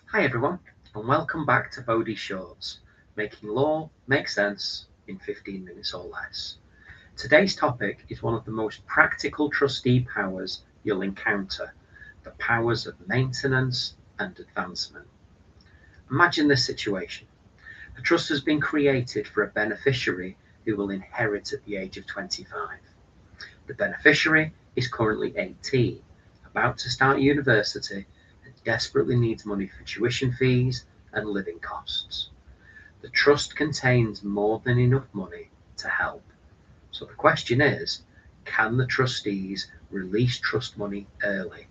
Hi everyone, and welcome back to Bowdie Shorts, making law make sense in 15 minutes or less. Today's topic is one of the most practical trustee powers you'll encounter, the powers of maintenance and advancement. Imagine this situation. A trust has been created for a beneficiary who will inherit at the age of 25. The beneficiary is currently 18, about to start university, and desperately needs money for tuition fees and living costs. The trust contains more than enough money to help. So the question is, can the trustees release trust money early?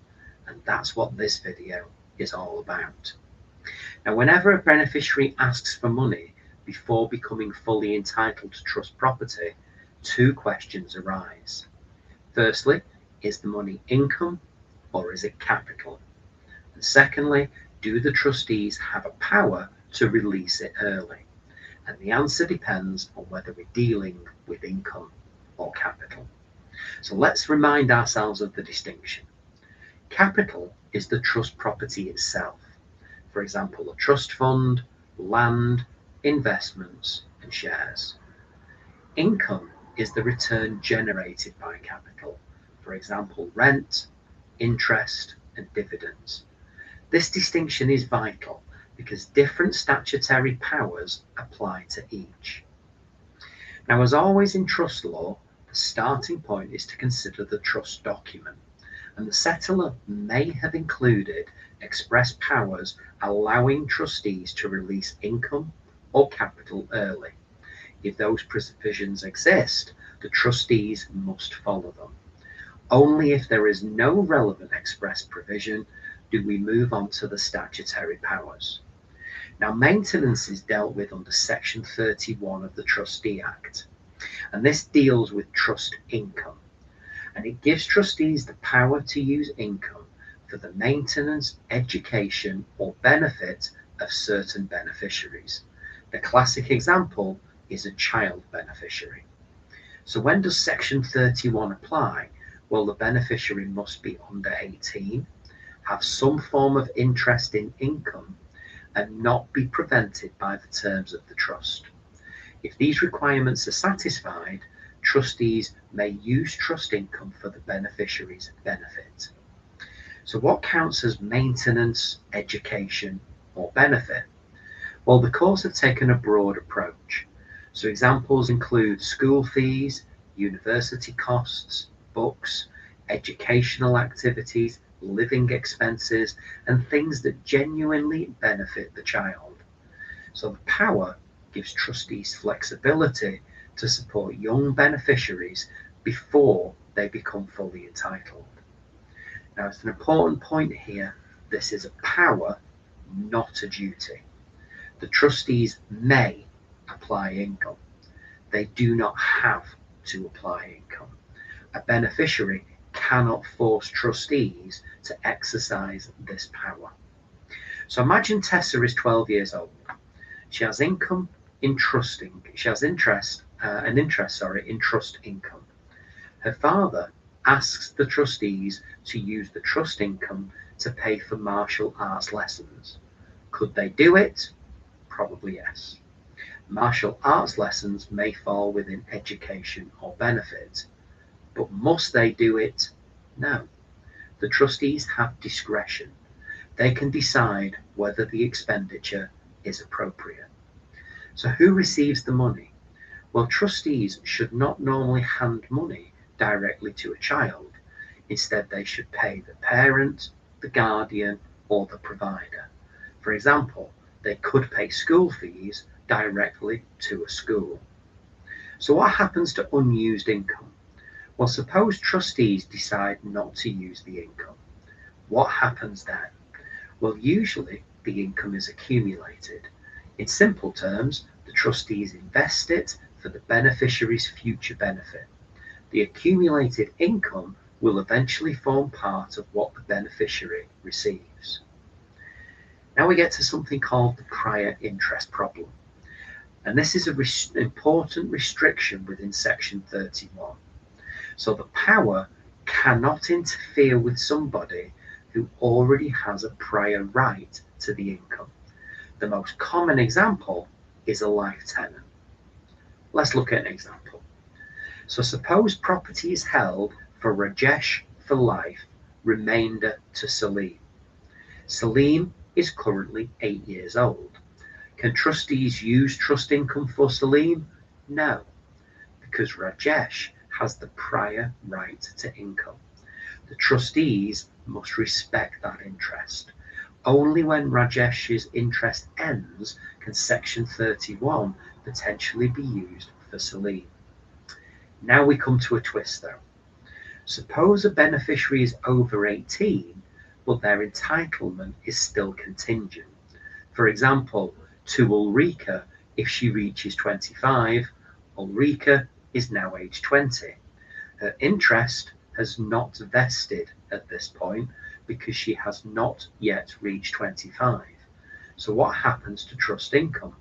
And that's what this video is all about. Now, whenever a beneficiary asks for money before becoming fully entitled to trust property, two questions arise. Firstly, is the money income or is it capital? And secondly, do the trustees have a power to release it early? And the answer depends on whether we're dealing with income or capital. So let's remind ourselves of the distinction. Capital is the trust property itself. For example, a trust fund, land, investments, and shares. Income is the return generated by capital, for example, rent, interest, and dividends. This distinction is vital because different statutory powers apply to each. Now, as always in trust law, the starting point is to consider the trust document, and the settlor may have included express powers allowing trustees to release income or capital early. If those provisions exist, the trustees must follow them. Only if there is no relevant express provision do we move on to the statutory powers. Now, maintenance is dealt with under Section 31 of the Trustee Act, and this deals with trust income, and it gives trustees the power to use income for the maintenance, education, or benefit of certain beneficiaries. The classic example is a child beneficiary. So when does Section 31 apply? Well, the beneficiary must be under 18, have some form of interest in income, and not be prevented by the terms of the trust. If these requirements are satisfied, trustees may use trust income for the beneficiary's benefit. So what counts as maintenance, education, or benefit? Well, the courts have taken a broad approach. So examples include school fees, university costs, books, educational activities, living expenses, and things that genuinely benefit the child. So the power gives trustees flexibility to support young beneficiaries before they become fully entitled. Now, it's an important point here. This is a power, not a duty. The trustees may apply income. They do not have to apply income. A beneficiary cannot force trustees to exercise this power. So imagine Tessa is 12 years old. She has income in trusting. She has an interest in trust income. Her father asks the trustees to use the trust income to pay for martial arts lessons. Could they do it? Probably yes. Martial arts lessons may fall within education or benefit, but must they do it? No. The trustees have discretion. They can decide whether the expenditure is appropriate. So who receives the money? Well, trustees should not normally hand money directly to a child. Instead, they should pay the parent, the guardian, or the provider. For example, they could pay school fees directly to a school. So what happens to unused income? Well, suppose trustees decide not to use the income. What happens then? Well, usually the income is accumulated. In simple terms, the trustees invest it for the beneficiary's future benefit. The accumulated income will eventually form part of what the beneficiary receives. Now we get to something called the prior interest problem. And this is an important restriction within Section 31. So the power cannot interfere with somebody who already has a prior right to the income. The most common example is a life tenant. Let's look at an example. So suppose property is held for Rajesh for life, remainder to Salim. Salim is currently 8 years old. Can trustees use trust income for Salim? No, because Rajesh has the prior right to income. The trustees must respect that interest. Only when Rajesh's interest ends can Section 31 potentially be used for Salim. Now we come to a twist though. Suppose a beneficiary is over 18, but their entitlement is still contingent. For example, to Ulrika, if she reaches 25, Ulrika is now age 20. Her interest has not vested at this point because she has not yet reached 25. So what happens to trust income?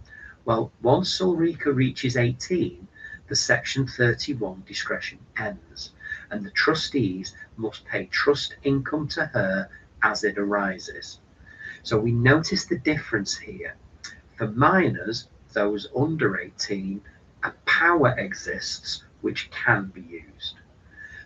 Well, once Ulrika reaches 18, the Section 31 discretion ends, and the trustees must pay trust income to her as it arises. So we notice the difference here. For minors, those under 18, a power exists which can be used.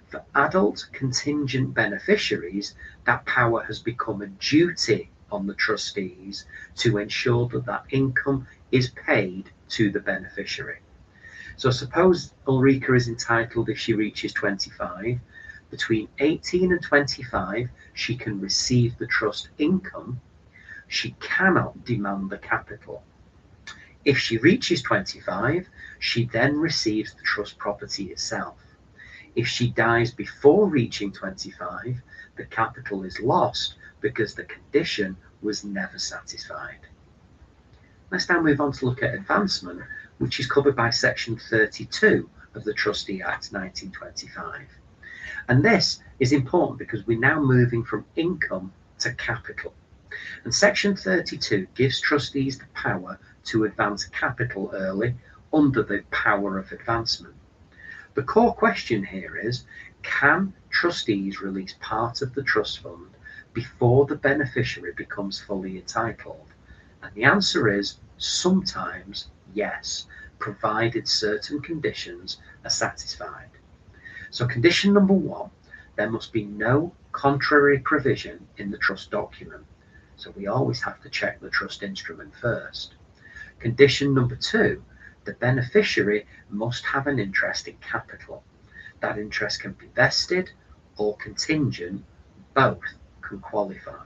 For adult contingent beneficiaries, that power has become a duty on the trustees to ensure that that income is paid to the beneficiary. So suppose Ulrika is entitled if she reaches 25. Between 18 and 25, she can receive the trust income. She cannot demand the capital. If she reaches 25, she then receives the trust property itself. If she dies before reaching 25, the capital is lost because the condition was never satisfied. Let's now move on to look at advancement, which is covered by Section 32 of the Trustee Act 1925. And this is important because we're now moving from income to capital. And Section 32 gives trustees the power to advance capital early under the power of advancement. The core question here is, can trustees release part of the trust fund before the beneficiary becomes fully entitled? And the answer is sometimes yes, provided certain conditions are satisfied. So condition number 1, there must be no contrary provision in the trust document. So we always have to check the trust instrument first. Condition number 2, the beneficiary must have an interest in capital. That interest can be vested or contingent, both can qualify.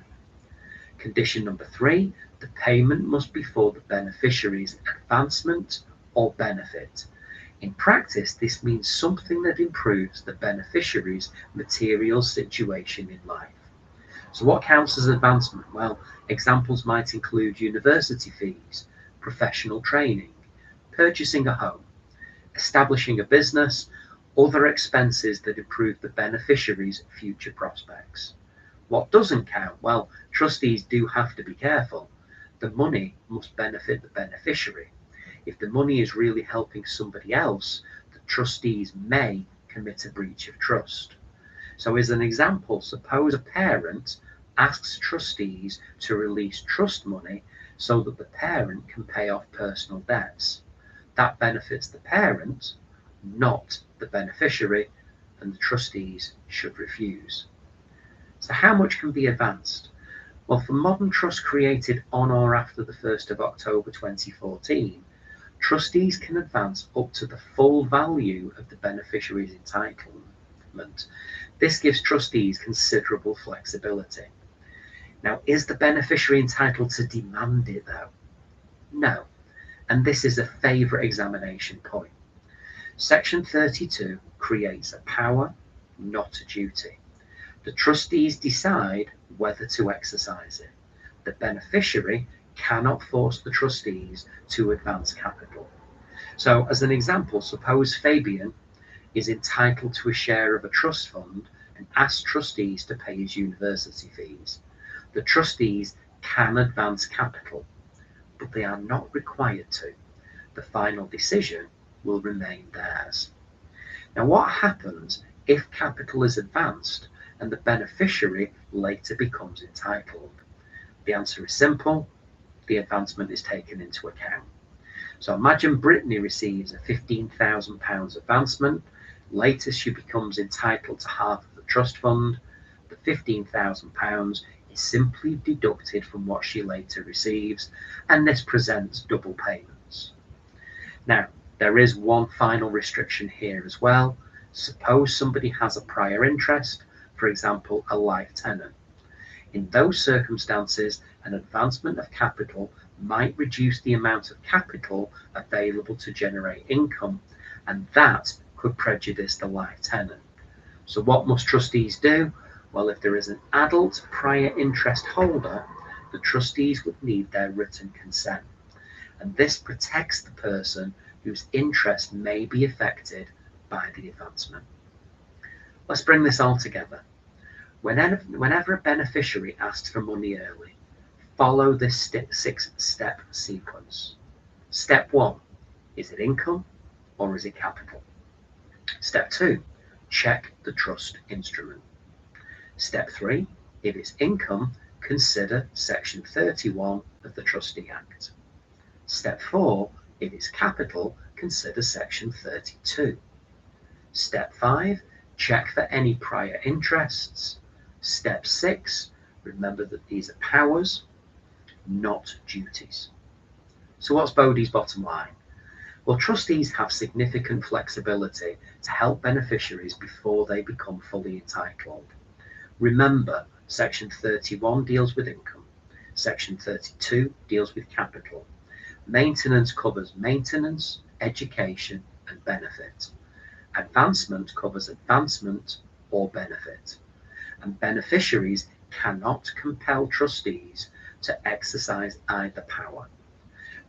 Condition number 3, the payment must be for the beneficiary's advancement or benefit. In practice, this means something that improves the beneficiary's material situation in life. So what counts as advancement? Well, examples might include university fees, professional training, purchasing a home, establishing a business, other expenses that improve the beneficiary's future prospects. What doesn't count? Well, trustees do have to be careful. The money must benefit the beneficiary. If the money is really helping somebody else, the trustees may commit a breach of trust. So as an example, suppose a parent asks trustees to release trust money so that the parent can pay off personal debts. That benefits the parent, not the beneficiary, and the trustees should refuse. So how much can be advanced? Well, for modern trusts created on or after the 1st of October 2014, trustees can advance up to the full value of the beneficiary's entitlement. This gives trustees considerable flexibility. Now, is the beneficiary entitled to demand it though? No, and this is a favourite examination point. Section 32 creates a power, not a duty. The trustees decide whether to exercise it. The beneficiary cannot force the trustees to advance capital. So as an example, suppose Fabian is entitled to a share of a trust fund and asks trustees to pay his university fees. The trustees can advance capital, but they are not required to. The final decision will remain theirs. Now, what happens if capital is advanced and the beneficiary later becomes entitled? The answer is simple. The advancement is taken into account. So imagine Brittany receives a £15,000 advancement. Later she becomes entitled to half of the trust fund. The £15,000 is simply deducted from what she later receives, and this presents double payments. Now, there is one final restriction here as well. Suppose somebody has a prior interest, for example, a life tenant. In those circumstances, an advancement of capital might reduce the amount of capital available to generate income, and that could prejudice the life tenant. So what must trustees do? Well, if there is an adult prior interest holder, the trustees would need their written consent, and this protects the person whose interest may be affected by the advancement. Let's bring this all together. Whenever a beneficiary asks for money early, follow this 6-step sequence. Step 1, is it income or is it capital? Step 2, check the trust instrument. Step 3, if it's income, consider Section 31 of the Trustee Act. Step 4, if it's capital, consider Section 32. Step 5, check for any prior interests. Step 6, remember that these are powers, not duties. So what's Bowdie's bottom line? Well, trustees have significant flexibility to help beneficiaries before they become fully entitled. Remember, Section 31 deals with income. Section 32 deals with capital. Maintenance covers maintenance, education, and benefit. Advancement covers advancement or benefit. And beneficiaries cannot compel trustees to exercise either power.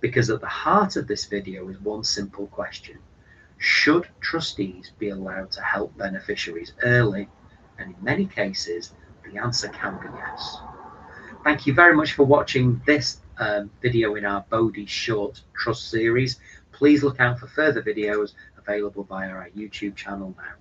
Because at the heart of this video is one simple question. Should trustees be allowed to help beneficiaries early? And in many cases, the answer can be yes. Thank you very much for watching this video in our Bowdie Short Trust series. Please look out for further videos available via our YouTube channel now.